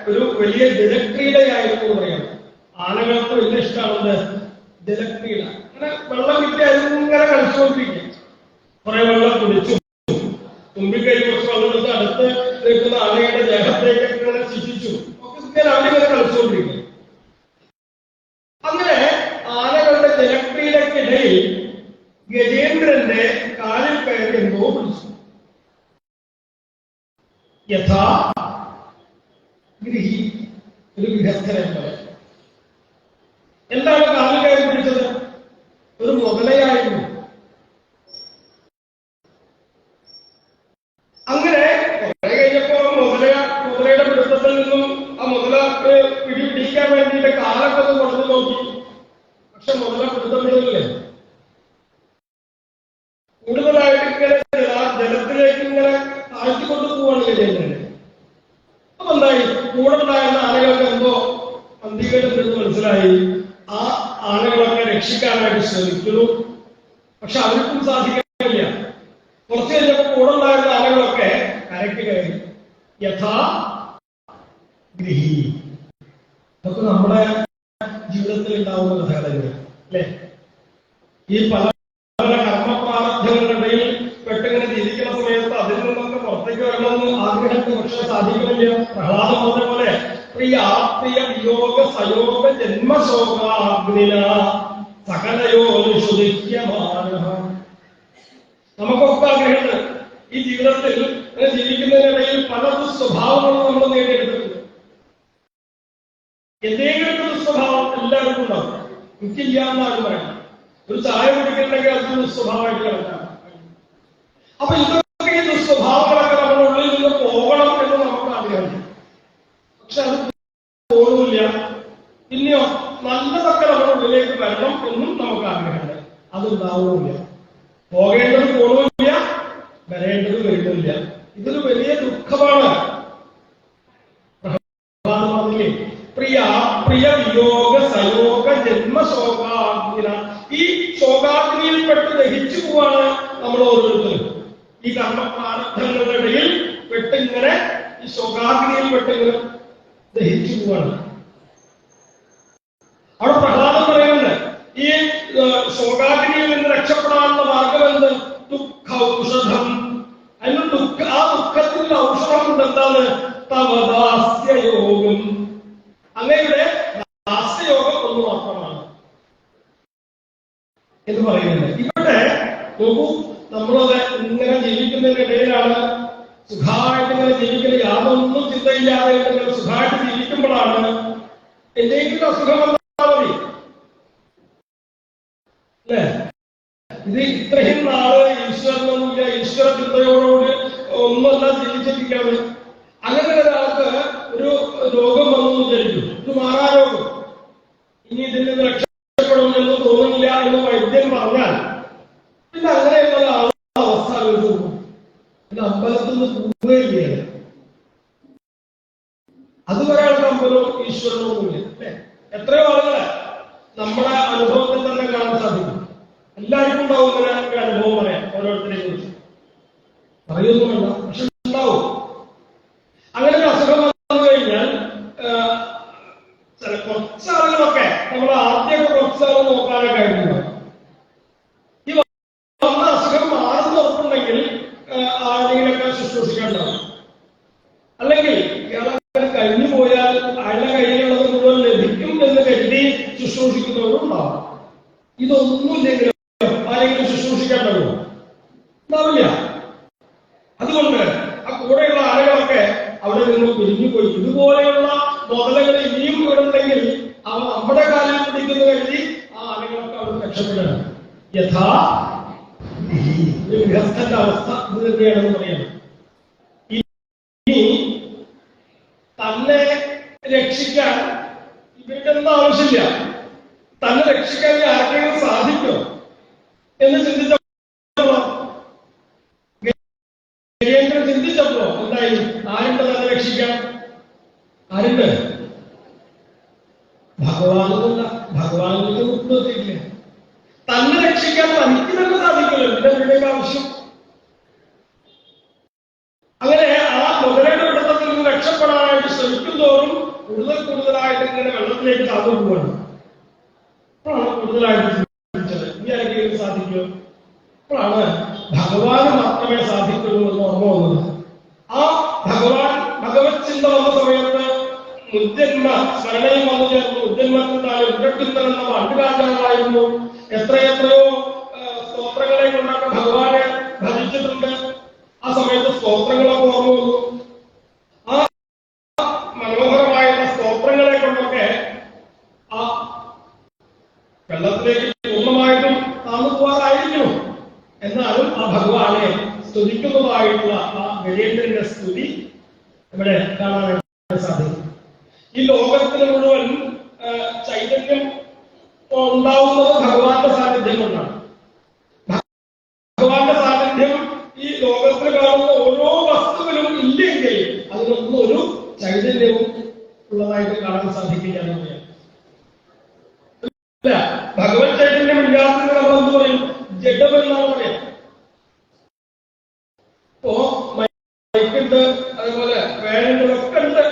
ഒരു വലിയ ജലക്രീഡയായിരുന്നു എന്ന് പറയാം. ആനകൾക്ക് വലിയ ഇഷ്ടമാണത് ജലക്രീഡ. അങ്ങനെ വെള്ളം കിട്ടിയായിരുന്നു ഇങ്ങനെ കളിച്ചുകൊണ്ടിരിക്കും. കുറെ വെള്ളം കുടിച്ചു, തുമ്പിക്കൈ കുറച്ച് വെള്ളം എടുത്ത് അടുത്ത് നിൽക്കുന്ന ആനയുടെ ദേഹത്തേക്കൊക്കെ ഇങ്ങനെ ശിക്ഷിച്ചു ഒക്കെ ഇങ്ങനെ അവരിങ്ങനെ കളിച്ചുകൊണ്ടിരിക്കും. അങ്ങനെ ആനകളുടെ ജലക്രീഡയ്ക്കിടയിൽ ഗജേന്ദ്രന്റെ കാലിൽ കയറി എന്തോ പിടിച്ചു. യഥാഗൃഹി, ഒരു ഗൃഹസ്ഥനെ പോലെ. എന്താണ് കാലിൽ കയറി പിടിച്ചത്? ഒരു മുതലയായിരുന്നു. അങ്ങനെ കുറെ കഴിഞ്ഞപ്പോ മുതലയുടെ പിടുത്തത്തിൽ നിന്നും ആ മുതല പിടിക്കാൻ വേണ്ടിയിട്ട് കാലൊക്കെ ഒന്ന് കൊടുത്തു നോക്കി. പക്ഷെ മുതല പിടുത്തപ്പെടുന്നില്ലേ? കൂടുതലായിട്ട് ഇങ്ങനെ ജലത്തിലേക്ക് ഇങ്ങനെ താഴ്ത്തിക്കൊണ്ടു പോവാണ് ഗജേന്ദ്രൻ. അപ്പൊ എന്തായി? കൂടെ ഉണ്ടായിരുന്ന ആനകൾക്ക് എന്തോ അന്തികേടെന്ന് മനസ്സിലായി. ആ ആനകളൊക്കെ രക്ഷിക്കാനായിട്ട് ശ്രമിക്കുന്നു. പക്ഷെ അവർക്കും സാധിക്കില്ല. കുറച്ചു കഴിഞ്ഞപ്പോ കൂടെ ഉണ്ടായിരുന്ന ആനകളൊക്കെ കരയ്ക്ക് കയറി. യഥാഗൃഹി. അതൊക്കെ നമ്മുടെ ജീവിതത്തിൽ ഉണ്ടാവുന്ന കഥകളല്ലേ, അല്ലെ? ഈ പല പല കർമ്മപ്രാരബ്ധങ്ങളുടെ ഇടയിൽ പെട്ടിങ്ങനെ ജീവിക്കുന്ന സമയത്ത് അതിൽ നിന്നൊക്കെ പുറത്തേക്ക് വരണമെന്ന് ആഗ്രഹത്തിന് പക്ഷെ സാധിക്കുന്നില്ല. പ്രഹ്ലാദം പറഞ്ഞ പോലെ പ്രിയ ആപ്രിയ വിയോഗ സയോഗ ജന്മശോകാഗ്നിന സകലയോ ശുദ്ധിക്യമാന. നമുക്കൊക്കെ ആഗ്രഹമുണ്ട്. ഈ ജീവിതത്തിൽ ജീവിക്കുന്നതിനിടയിൽ പല ദുസ്വഭാവങ്ങളും നമ്മൾ നേടിയെടുത്തിട്ടുണ്ട്. എന്തെങ്കിലും ദുസ്വഭാവം എല്ലാവർക്കും ഉണ്ടാവും. എനിക്കില്ല എന്നാണ് പറയുന്നത്. ഒരു ചായ കുടിക്കണമെങ്കിൽ അത് ദുസ്വഭാവമായിട്ട് കിടക്കാം. അപ്പൊ ഇതൊക്കെ ഈ ദുസ്വഭാവങ്ങളൊക്കെ നമ്മുടെ ഉള്ളിൽ നിന്ന് പോകണം എന്ന് നമുക്ക് ആഗ്രഹമുണ്ട്. പക്ഷെ അത് പോകുന്നില്ല. പിന്നെയോ നല്ലതൊക്കെ നമ്മുടെ ഉള്ളിലേക്ക് വരണം എന്നും നമുക്ക് ആഗ്രഹമുണ്ട്. അതുണ്ടാവുന്നില്ല. പോകേണ്ടത് പോകുന്നില്ല, വരേണ്ടത് വരുന്നില്ല. ഇതൊരു വലിയ ദുഃഖമാണ്. പ്രിയ പ്രിയ വിയോഗ സയോഗ ജന്മശോകാഗ്നിന. ഈ ശോകാഗ്നിയിൽപ്പെട്ട് ദഹിച്ചു പോവാണ് നമ്മൾ ഓരോരുത്തരും. ഈ കർമ്മപ്രാരബ്ധങ്ങളുടെ ഇടയിൽ പെട്ടിങ്ങനെ ഈ ശോകാഗ്നിയിൽപ്പെട്ടിങ്ങനെ ദഹിച്ചു പോവാണ്. അവിടെ പ്രഹ്ലാദം പറയുന്നുണ്ട്, ഈ ശോകാഗ്നിയിൽ നിന്ന് രക്ഷപ്പെടാനുള്ള മാർഗം എന്ത്? ദുഃഖ ഔഷധം നോക്കൂ, നമ്മളത് ഇങ്ങനെ ജീവിക്കുന്നതിനിടയിലാണ്, സുഖമായിട്ട് ഇങ്ങനെ ജീവിക്കുന്ന യാതൊന്നും ചിന്തയില്ലാതെ ഇങ്ങനെ സുഖമായിട്ട് ജീവിക്കുമ്പോഴാണ് എന്തെങ്കിലും അസുഖം വന്നാൽ മതി അല്ലേ? ഇത് ഇത്രയും നാള് ഈശ്വരനൊന്നുമില്ല, ഈശ്വര ചിന്തയോടുകൂടി ഒന്നുമല്ല ജീവിച്ചിരിക്കാതെ അങ്ങനെ ഒരാൾക്ക് ഒരു രോഗം വന്നു വിചാരിക്കും, ഒരു മാറാരോഗം, ഇനി ഇതിൽ നിന്ന് രക്ഷപ്പെടുമെന്ന് തോന്നുന്നില്ല എന്ന് വൈദ്യൻ പറഞ്ഞാൽ പിന്നെ അങ്ങനെയുള്ള അവസ്ഥ പിന്നെ അമ്പലത്തിൽ നിന്ന് പോവുകയില്ല. അതുവരെ ആൾക്ക് അമ്പലവും ഈശ്വരനൊന്നുമില്ല അല്ലെ? എത്രയോ ആളുകളെ നമ്മുടെ അനുഭവത്തിൽ തന്നെ കാണാൻ സാധിക്കും. എല്ലാവർക്കും ഉണ്ടാവും ഇങ്ങനെ ഒരു അനുഭവം പറയാം, ഓരോരുത്തരെ കുറിച്ച് പറയുന്നുമല്ല, പക്ഷെ ഉണ്ടാവും. അങ്ങനെ ഒരു അസുഖം വന്നു കഴിഞ്ഞാൽ കുറച്ചാളുകളൊക്കെ നമ്മൾ ആദ്യമൊക്കെ കുറച്ചാൾ നോക്കാനൊക്കെ ആയിട്ടുണ്ടാവും. ഈ വന്ന അസുഖം മാറുന്ന ഉറപ്പുണ്ടെങ്കിൽ ആരെങ്കിലൊക്കെ ശുശ്രൂഷിക്കാനുണ്ടാവും. അല്ലെങ്കിൽ ഇയാളെ കഴിഞ്ഞു പോയാൽ അയാളുടെ കയ്യിലുള്ളത് മുഴുവൻ ലഭിക്കും എന്ന് കരുതി ശുശ്രൂഷിക്കുന്നവരും ഉണ്ടാവും. ഇതൊന്നുമില്ലെങ്കിലും ആരെങ്കിലും ശുശ്രൂഷിക്കാൻ കഴിയുമോ? ഉണ്ടാവില്ല. അതുകൊണ്ട് ആ കൂടെയുള്ള ആളുകളൊക്കെ അവിടെ നിന്ന് പിരിഞ്ഞു പോയി. ഇതുപോലെയുള്ള മുതലകൾ ഇനിയും ഉണ്ടെങ്കിൽ അവ നമ്മുടെ കാലിൽ പിടിക്കുന്ന കരുതി ആ ആളുകളൊക്കെ അവിടെ രക്ഷപ്പെടണം. യഥാ ഗൃഹസ്ഥന്റെ അവസ്ഥ ഇത് തന്നെയാണെന്ന് പറയാം. ഇനി തന്നെ രക്ഷിക്കാൻ ഇവർക്കൊന്നും ആവശ്യമില്ല. തന്നെ രക്ഷിക്കാൻ ആർക്കെങ്കിലും സാധിക്കുമോ എന്ന് ചിന്തിച്ചപ്പോൾ ചിന്തിച്ചപ്പോ എന്തായി? ആരുണ്ട് തന്നെ രക്ഷിക്കാൻ? ആരുണ്ട്? ഭഗവാനല്ല. ഭഗവാനിന്റെ മുക്തത്തില്ല. തന്നെ രക്ഷിക്കാൻ തനിക്ക് തന്നെ സാധിക്കില്ല. പിന്നെ അവരുടെയൊക്കെ ആവശ്യം. അങ്ങനെ ആ മുതലയുടെ പിടുത്തത്തിൽ നിന്ന് രക്ഷപ്പെടാനായിട്ട് ശ്രമിക്കും തോറും കൂടുതലായിട്ട് ഇങ്ങനെ വെള്ളത്തിലേക്ക് താഴ്ന്നു പോവാണ്. അപ്പോഴാണ് കൂടുതലായിട്ട് ചിന്തിച്ചത് ഇനി ആരെങ്കിലും സാധിക്കുമോ? അപ്പോഴാണ് ഭഗവാന് മാത്രമേ സാധിക്കുള്ളൂ എന്ന് ഓർമ്മ വന്നത്. ആ ഭഗവത് ചിന്ത വന്ന സമയത്ത് മുജ്ജന്മ സ്മരണയും വന്നു ചേർന്നു. മുജ്ജന്മത്തിനായി ഉണ്ടക്കിന്തൻ എന്ന പണ്ടുകാലമായിരുന്നു. എത്രയെത്രയോ സ്തോത്രങ്ങളെ കൊണ്ടൊക്കെ ഭഗവാനെ ഭജിച്ചിട്ടുണ്ട്. ആ സമയത്ത് സ്തോത്രങ്ങളൊക്കെ ഓർമ്മ വന്നു. ആ മനോഹരമായുള്ള സ്തോത്രങ്ങളെ കൊണ്ടൊക്കെ ആ വെള്ളത്തിലേക്ക് പൂർണ്ണമായിട്ടും താന്നു പോകാറായിരിക്കണം. എന്നാലും ആ ഭഗവാനെ സ്തുതിക്കുന്നതായിട്ടുള്ള ആ ഗജേന്ദ്രന്റെ സ്തുതി ഇവിടെ കാണാനായിട്ട് സാധിക്കും. ഈ ലോകത്തിന് മുഴുവൻ ചൈതന്യം ഉണ്ടാവുന്നത് ഭഗവാന്റെ സാന്നിധ്യം കൊണ്ടാണ്. ഭഗവാന്റെ സാന്നിധ്യം ഈ ലോകത്തിൽ കാണുന്ന ഓരോ വസ്തുവിലും ഇല്ലെങ്കിൽ അതിനൊന്നും ഒരു ചൈതന്യവും ഉള്ളതായിട്ട് കാണാൻ സാധിക്കില്ല എന്ന് പറയാം. ഭഗവത് ചൈതന്യം ഇല്ലാത്തത് നമ്മൾ എന്ത് പറയും? ജഡമെന്നാണ് പറയാം. ഇപ്പോ മൈക്കുണ്ട്, അതേപോലെ ഫാനുണ്ട്, ഒക്കെ ഉണ്ട്.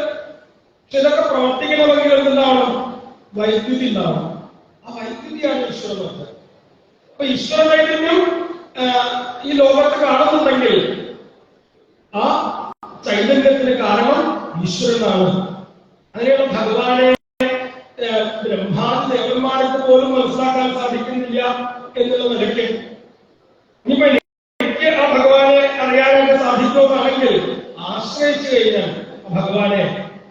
പക്ഷെ ഇതൊക്കെ പ്രവർത്തിക്കണമെങ്കിൽ എന്തുണ്ടാവണം? വൈദ്യുതി ഉണ്ടാവണം. ആ വൈദ്യുതിയാണ് ഈശ്വരൻ. അപ്പൊ ഈശ്വര ചൈതന്യം ഈ ലോകത്ത് കാണുന്നുണ്ടെങ്കിൽ ആ ചൈതന്യത്തിന് കാരണം ഈശ്വരനാണ്. അതിനെയാണ് ഭഗവാനെ ബ്രഹ്മാദി ദേവന്മാർക്ക് പോലും മനസ്സിലാക്കാൻ സാധിക്കുന്നില്ല എന്നുള്ള നിലയ്ക്ക് ഇനിയിപ്പോ എനിക്ക് ആ ഭഗവാനെ അറിയാനായിട്ട് സാധിക്കുമെന്നാണെങ്കിൽ ആശ്രയിച്ചു കഴിഞ്ഞാൽ ആ ഭഗവാനെ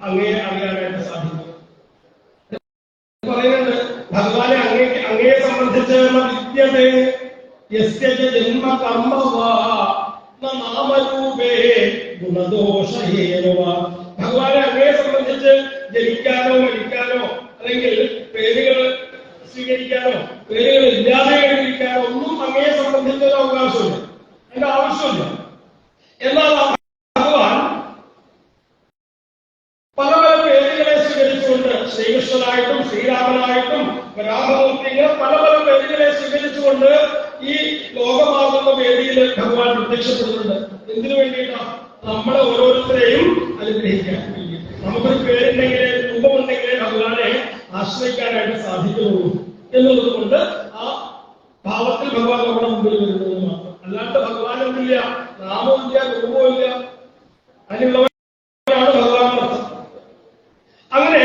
അങ്ങയെ അറിയാനായിട്ട് സാധിക്കും. പറയുന്നുണ്ട് ഭഗവാനെ അങ്ങയെ സംബന്ധിച്ചുള്ള വിദ്യതേ ജന്മ കർമ്മ നാമരൂപേ ഗുണദോഷഹേനവ. ഭഗവാനെ അങ്ങയെ സംബന്ധിച്ച് ജനിക്കാനോ മരിക്കാനോ അല്ലെങ്കിൽ പേരുകൾ സ്വീകരിക്കാനോ പേരുകൾ ഇല്ലാതെ ഇരിക്കാനോ ഒന്നും അങ്ങയെ സംബന്ധിച്ചൊരു അവകാശമില്ല, അതിന്റെ ആവശ്യമില്ല. എന്നാൽ ഭഗവാൻ പല പല പേരുകളെ സ്വീകരിച്ചുകൊണ്ട് ശ്രീകൃഷ്ണനായിട്ടും ശ്രീരാമനായിട്ടും വരാഹമൂർത്തികൾ പല പല പേരുകളെ സ്വീകരിച്ചുകൊണ്ട് ഈ ലോകമാകുന്ന വേദിയിൽ ഭഗവാൻ പ്രത്യക്ഷപ്പെടുന്നുണ്ട്. എന്തിനു വേണ്ടിയിട്ടാണ്? നമ്മളെ ഓരോരുത്തരെയും അനുഗ്രഹിക്കാൻ വേണ്ടി. നമുക്കൊരു പേരുണ്ടെങ്കിലേ രൂപമുണ്ടെങ്കിലേ ഭഗവാനെ ആശ്രയിക്കാനായിട്ട് സാധിക്കുള്ളൂ എന്നുള്ളത് കൊണ്ട് ആ ഭാവത്തിൽ ഭഗവാൻ നമ്മുടെ മുമ്പിൽ വരുന്നത് മാത്രം. അല്ലാണ്ട് ഭഗവാൻ ഒന്നില്ല, നാമമില്ല, രൂപമില്ല, അതിനുള്ളവരാണ് ഭഗവാൻ അർത്ഥം. അങ്ങനെ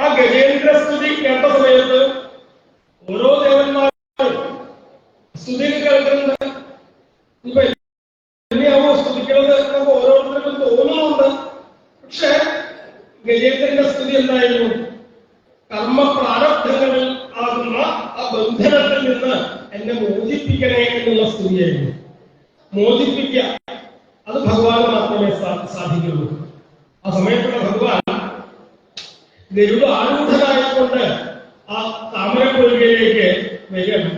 ആ ഗജേന്ദ്ര സ്തുതി കേട്ട സമയത്ത് ഓരോ ദേവന്മാരും സ്തുതി കേൾക്കുന്നുണ്ട്. ഇപ്പൊ എന്നെയാവോ സ്തുതിക്കുന്നത് നമുക്ക് ഓരോരുത്തർക്കും തോന്നുന്നുണ്ട്. പക്ഷെ ഗജേന്ദ്രന്റെ സ്ഥിതി എന്തായിരുന്നു? കർമ്മ പ്രാരബ്ധങ്ങളിൽ ആകുന്ന ആ ബന്ധനത്തിൽ നിന്ന് എന്നെ മോചിപ്പിക്കണേ എന്നുള്ള സ്ഥിതിയായിരുന്നു. മോചിപ്പിക്കുക, അത് ഭഗവാന് മാത്രമേ സാധിക്കുള്ളൂ. ആ സമയത്തുള്ള ഭഗവാൻ ഗരുഡ ആരൂഢനായിക്കൊണ്ട് ആ താമരപ്പൊയ്കയിലേക്ക് വരികയാണ്.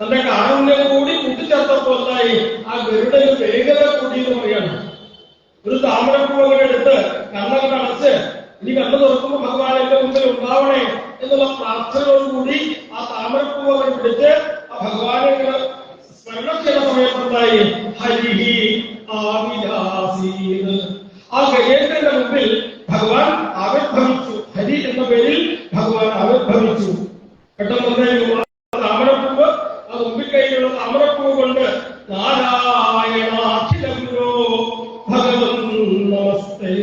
തന്റെ കാരുണ്യം കൂടി കൂട്ടിച്ചേർത്തപ്പോൾ എന്തായി? ആ ഗരുഡന് വേഗത കൂടി എന്ന് പറയാണ്. ഒരു താമരപ്പൂ അങ്ങനെ എടുത്ത് കണ്ണൊക്കെ അടച്ച് ഇനി കണ്ണു തുറക്കുമ്പോൾ ഭഗവാൻ എന്റെ മുമ്പിൽ ഉണ്ടാവണേ എന്നുള്ള പ്രാർത്ഥനയോടുകൂടി ആ താമരപ്പൂ അങ്ങനെ പിടിച്ച് ആ ഭഗവാനെ സ്മരണം ചെയ്യുന്ന സമയത്തുണ്ടായി ഹരിഹി ആവിലാസീത്. ആ ഗജേന്ദ്രന്റെ മുമ്പിൽ ഭഗവാൻ ആവിർഭവിച്ചു. ഹരി എന്ന പേരിൽ ഭഗവാൻ ആവിർഭവിച്ചു. പെട്ടെന്ന് താമരപ്പൂവ് ആ മുമ്പിൽ കയ്യിലുള്ള താമരപ്പൂ കൊണ്ട് നാരായണാഖില ഗുരോ ഭഗവൻ നമസ്തേ,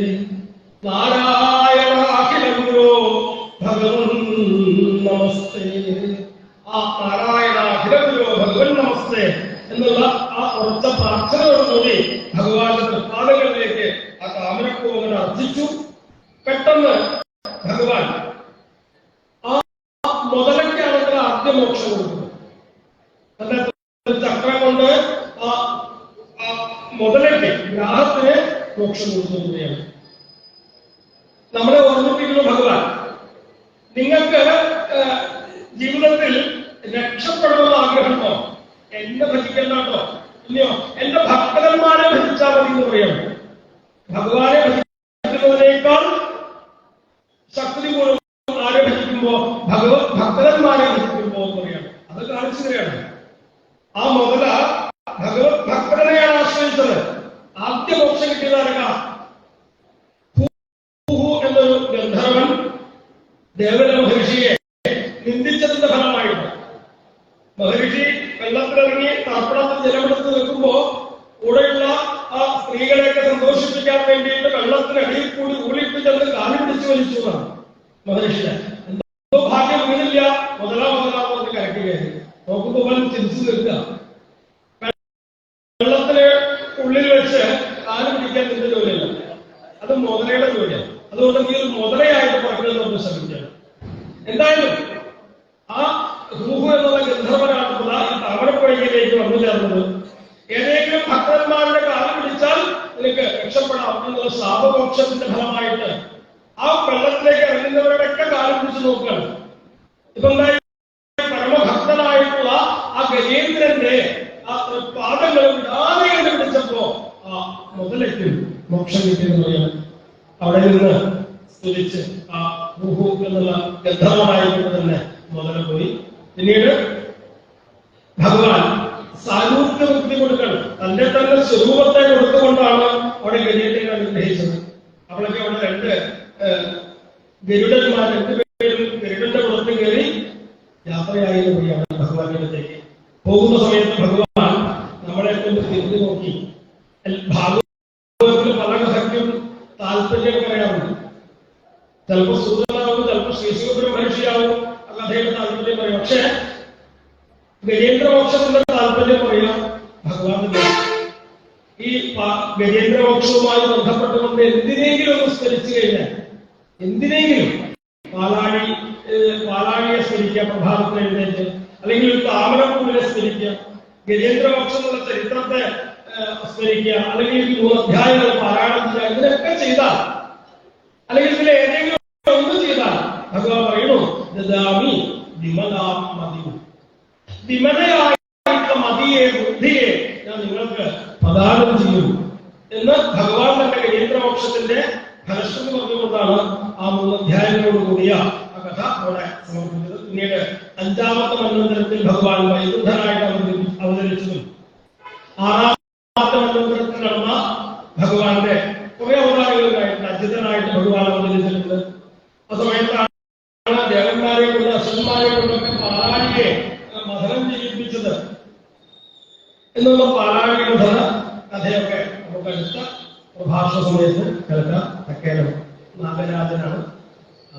നാരായണാഖില ഗുരോ ഭഗവൻ നമസ്തേ. ആ നാരായണാഖില ഗുരോ ഭഗവൻ നമസ്തേ എന്നുള്ള ആ ഉറച്ച പ്രാർത്ഥനയോടുകൂടി ഭഗവാന്റെ തൃപ്പാദങ്ങളിലേക്ക് ആ താമരപ്പൂ അങ്ങനെ അർപ്പിച്ചു. പെട്ടെന്ന് ഭഗവാൻ ആ മുതലയ്ക്കാണെങ്കിൽ ആദ്യമോക്ഷം കൊടുക്കുന്നു. തന്റെ ചക്രം കൊണ്ട് ആ മുതലയ്ക്ക് ഗ്രാഹത്തിന് മോക്ഷം കൊടുക്കുകയാണ്. നമ്മളെ ഓർമ്മിപ്പിക്കുന്നു ഭഗവാൻ, നിങ്ങൾക്ക് ജീവിതത്തിൽ രക്ഷപ്പെടണമെന്ന് ആഗ്രഹമുണ്ടോ? എന്നെ ഭജിക്കണ്ടോ? ഇല്ലയോ? എന്റെ ഭക്തന്മാരെ ഭജിച്ചാൽ മതി എന്ന് പറയണം. ഭഗവാനെ ഭജിക്കുന്നതിനേക്കാൾ ശക്തി കൂടുതൽ ആരെ ഭജിക്കുമ്പോ ഭക്തന്മാരെ ഭജിക്കുമ്പോ എന്ന് പറയണം. അത് കാണിച്ചു തരികയാണ്. ആ മുതല ഭഗവത് ഭക്തനെയാണ് ആശ്രയിച്ചത്. ആദ്യ മോക്ഷം കിട്ടിയതാരക? എന്നൊരു ഗന്ധർവൻ ദേവന മഹർഷിയെ നിന്ദിച്ചതിന്റെ ഫലമായിട്ട് മഹർഷി വെള്ളത്തിലിറങ്ങി തർപ്പണത്തിൽ ജലമെടുത്ത് നിൽക്കുമ്പോ കൂടെയുള്ള ആ സ്ത്രീകളെയൊക്കെ സന്തോഷിപ്പിക്കാൻ വേണ്ടിയിട്ട് വെള്ളത്തിനടിയിൽ കൂടി ഊളിപ്പിച്ചെന്ന് കാലം പിടിച്ചു വലിച്ചു എന്നാണ് മഹർഷിയെ. എന്തോ ഭാഗ്യം വീണില്ല, മുതലാമെന്ന് കരക്കുകയായിരുന്നു. നോക്കുമ്പോ അവൻ ചിരിച്ചു നിൽക്കുക. വെള്ളത്തിന് ഉള്ളിൽ വെച്ച് കാലം പിടിക്കാൻ നിന്റെ ജോലിയല്ല, അത് മുതലയുടെ ജോലിയാണ്. അതുകൊണ്ട് നീ ഒരു മുതലയായിട്ട് പറയുന്നത് ശ്രമിക്കുകയാണ്. എന്തായാലും ആ ഹൂഹു എന്നുള്ള ഗന്ധർവനാണ് ഈ താമരപ്പുഴയിലേക്ക് വന്നു ചേർന്നത്. ഏതെങ്കിലും ഭക്തന്മാരുടെ കാലം പിടിച്ചാൽ നിനക്ക് രക്ഷപ്പെടാം എന്നുള്ള ശാപമോക്ഷത്തിന്റെ ഫലമായിട്ട് ആ വെള്ളത്തിലേക്ക് ഇറങ്ങുന്നവരുടെയൊക്കെ കാലം പിടിച്ച് നോക്കുകയാണ്. ഇപ്പൊ എന്തായാലും പരമഭക്തനായിട്ടുള്ള ആ ഗജേന്ദ്രന്റെ ആ പാദങ്ങളും വിടാതെ കണ്ടുപിടിച്ചപ്പോ ആ മുതലേക്ക് മോക്ഷം കിട്ടിയെന്ന് പറയാം. അവിടെ നിന്ന് സ്തുതിച്ച് ആ ഹൂഹു എന്നുള്ള ഗന്ധർവനായിട്ട് തന്നെ മുതല പോയി. പിന്നീട് ഭഗവാൻ സാരൂപ്യ മുക്തി കൊടുക്കണം. തന്റെ തന്നെ സ്വരൂപത്തെ കൊടുത്തുകൊണ്ടാണ് അവിടെ ഗജേന്ദ്രനെ അനുഗ്രഹിച്ചത്. അവിടേക്ക് അവിടെ രണ്ട് ഗരുഡന്മാർ രണ്ടുപേരും ഗരുഡന്റെ പുറത്ത് കയറി യാത്രയായി പോയാണ് ഭഗവാന്റെ അടുത്തേക്ക്. പോകുന്ന സമയത്ത് ഭഗവാൻ നമ്മളെ കൊണ്ട് തിരിഞ്ഞു നോക്കി. ഭാഗവതത്തിൽ പല കഥയ്ക്കും താല്പര്യം പറയാറുണ്ട്. ചിലപ്പോൾ സൂത്രനാവും, ചിലപ്പോൾ ശ്രീശുഖപുര മഹർഷിയാവും ആ കഥയുടെ താല്പര്യം പറയും. പക്ഷെ ഗജേന്ദ്രമോക്ഷത്തിന്റെ താല്പര്യം പറയാം ഭഗവാന്റെ. ഈ ഗജേന്ദ്രമോക്ഷവുമായി ബന്ധപ്പെട്ടുകൊണ്ട് എന്തിനെങ്കിലും ഒന്ന് സ്മരിച്ചു കഴിഞ്ഞാൽ, എന്തിനെങ്കിലും പാലാഴിയെ സ്മരിക്കുക പ്രഭാതത്തിൽ എഴുന്നേറ്റ്, അല്ലെങ്കിൽ ഒരു താമരപ്പൂവിനെ സ്മരിക്കുക, ഗജേന്ദ്രമോക്ഷം എന്നുള്ള ചരിത്രത്തെ സ്മരിക്കുക, അല്ലെങ്കിൽ 3 അധ്യായങ്ങൾ പാരായണം ചെയ്യുക, ഇതിനൊക്കെ ചെയ്താൽ, അല്ലെങ്കിൽ ഇതിൽ ഏതെങ്കിലും ഒന്ന് ചെയ്താൽ ഭഗവാൻ പറയുന്നു ദദാമി വിമലാം മതിയും, വിമലയായിട്ടുള്ള മതിയെ ബുദ്ധിയെ ഞാൻ നിങ്ങൾക്ക് പ്രദാനം ചെയ്യും എന്ന് ഭഗവാൻ തന്റെ ഗജേന്ദ്രമോക്ഷത്തിന്റെ ഫലശ്രുതി പറഞ്ഞുകൊണ്ടാണ് ആ 3 അധ്യായങ്ങളോട് കൂടിയ ആ കഥ അവിടെ സമർപ്പിച്ചത്. പിന്നീട് 5ാമത്തെ മന്വന്തരത്തിൽ ഭഗവാൻ വൈകുണ്ഠനായിട്ട് അവതരിച്ചതും 6ാമത്തെ മന്വന്തരത്തിൽ നടന്ന ഭഗവാന്റെ കുറെ അവതാരങ്ങളിലായിട്ട് അജിതനായിട്ട് ഭഗവാൻ അവതരിച്ചിട്ടുണ്ട്. ആ സമയത്താണ് ദേവന്മാരെ കൊണ്ട് അസുരന്മാരെ കൊണ്ടൊക്കെ പാലാഴിയെ മഥനം ചെയ്യിപ്പിച്ചത് എന്നുള്ള പാലാഴി മഥന കഥയൊക്കെ നമുക്ക് അടുത്ത പ്രഭാഷണ സമയത്ത് കേൾക്കാം. തക്കേരം നാഗരാജനാണ് ആ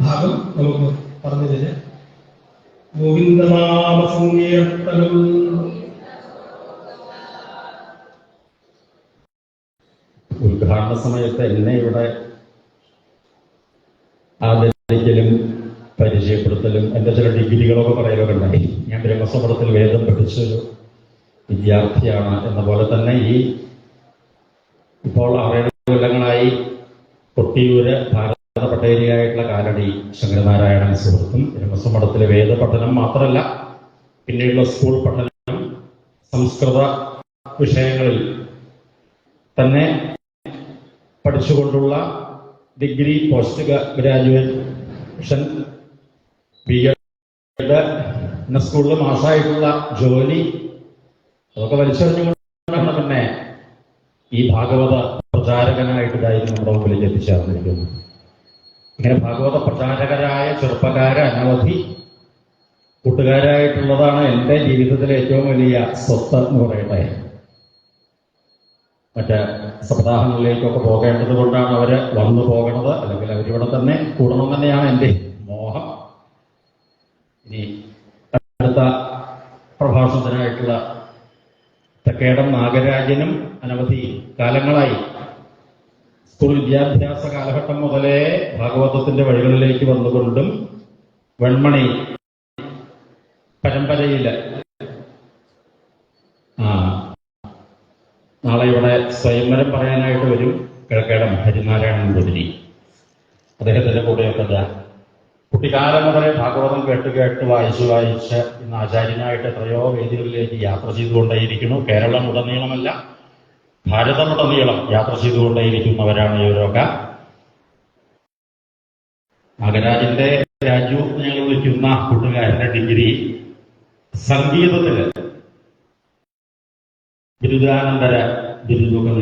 ഭാഗം നമുക്ക് പറഞ്ഞു തരാം. ഗോവിന്ദനാമ സങ്കീർത്തനം ഉദ്ഘാടന സമയത്ത് എന്നെ ഇവിടെ ആദരിക്കലും പരിചയപ്പെടുത്തലും എൻ്റെ ചില ഡിഗ്രികളൊക്കെ പറയലൊക്കെ ഉണ്ടായി. ഞാൻ ബ്രഹ്മസമുദ്രത്തിൽ വേദം പഠിച്ചൊരു വിദ്യാർത്ഥിയാണ് എന്ന പോലെ തന്നെ ഇപ്പോൾ 6 കൊല്ലങ്ങളായി കൊട്ടിയൂര് ഭാരത പട്ടേരിയായിട്ടുള്ള കാലടി ശങ്കരനാരായണൻ സുഹൃത്തും ബ്രഹ്മസമുദ്രത്തിലെ വേദ പഠനം മാത്രമല്ല പിന്നീടുള്ള സ്കൂൾ പഠനം സംസ്കൃത വിഷയങ്ങളിൽ തന്നെ പഠിച്ചുകൊണ്ടുള്ള ഡിഗ്രി പോസ്റ്റ് ഗ്രാജുവേഷൻ ബി.എഡ് പിന്നെ സ്കൂളിൽ മാസമായിട്ടുള്ള ജോലി അതൊക്കെ വലിച്ചെറിഞ്ഞുകൊണ്ടാണ് പിന്നെ ഈ ഭാഗവത പ്രചാരകനായിട്ടായിരുന്നു നമ്മുടെ മുമ്പിലേക്ക് എത്തിച്ചേർന്നിരിക്കുന്നത്. ഇങ്ങനെ ഭാഗവത പ്രചാരകരായ ചെറുപ്പക്കാരെ അനവധി കൂട്ടുകാരായിട്ടുള്ളതാണ് എൻ്റെ ജീവിതത്തിലെ ഏറ്റവും വലിയ സ്വത്ത് എന്ന് പറയട്ടെ. മറ്റ് സപ്താഹങ്ങളിലേക്കൊക്കെ പോകേണ്ടത് കൊണ്ടാണ് അവർ വന്നു പോകണത്, അല്ലെങ്കിൽ അവരിവിടെ തന്നെ കൂടണം തന്നെയാണ് എൻ്റെ മോഹം. ഇനി അടുത്ത പ്രഭാഷണത്തിനായിട്ടുള്ള തെക്കേടം നാഗരാജനും അനവധി കാലങ്ങളായി സ്കൂൾ വിദ്യാഭ്യാസ കാലഘട്ടം മുതലേ ഭാഗവതത്തിന്റെ വഴികളിലേക്ക് വന്നുകൊണ്ടും വെൺമണി പരമ്പരയിൽ നാളെ ഇവിടെ സ്വയംവരം പറയാനായിട്ട് വരും കിഴക്കേടം ഹരിനാരായണൻ ബദിരി. അദ്ദേഹത്തിന്റെ കൂടെയൊക്കെ ഞാൻ കുട്ടിക്കാലം മുതലേ ഭാഗവതം കേട്ട് വായിച്ച് ഇന്ന് ആചാര്യനായിട്ട് എത്രയോ വേദികളിലേക്ക് യാത്ര ചെയ്തുകൊണ്ടേയിരിക്കുന്നു. കേരളം ഉടനീളമല്ല, ഭാരതമുടനീളം യാത്ര ചെയ്തുകൊണ്ടേയിരിക്കുന്നവരാണ് ഇവരൊക്കെ. നാഗരാജിന്റെ രാജു ഞങ്ങൾ വിളിക്കുന്ന കൂട്ടുകാരന്റെ ഡിഗ്രി സംഗീതത്തില് ബിരുദാനന്തര ബിരുദമൊക്കെ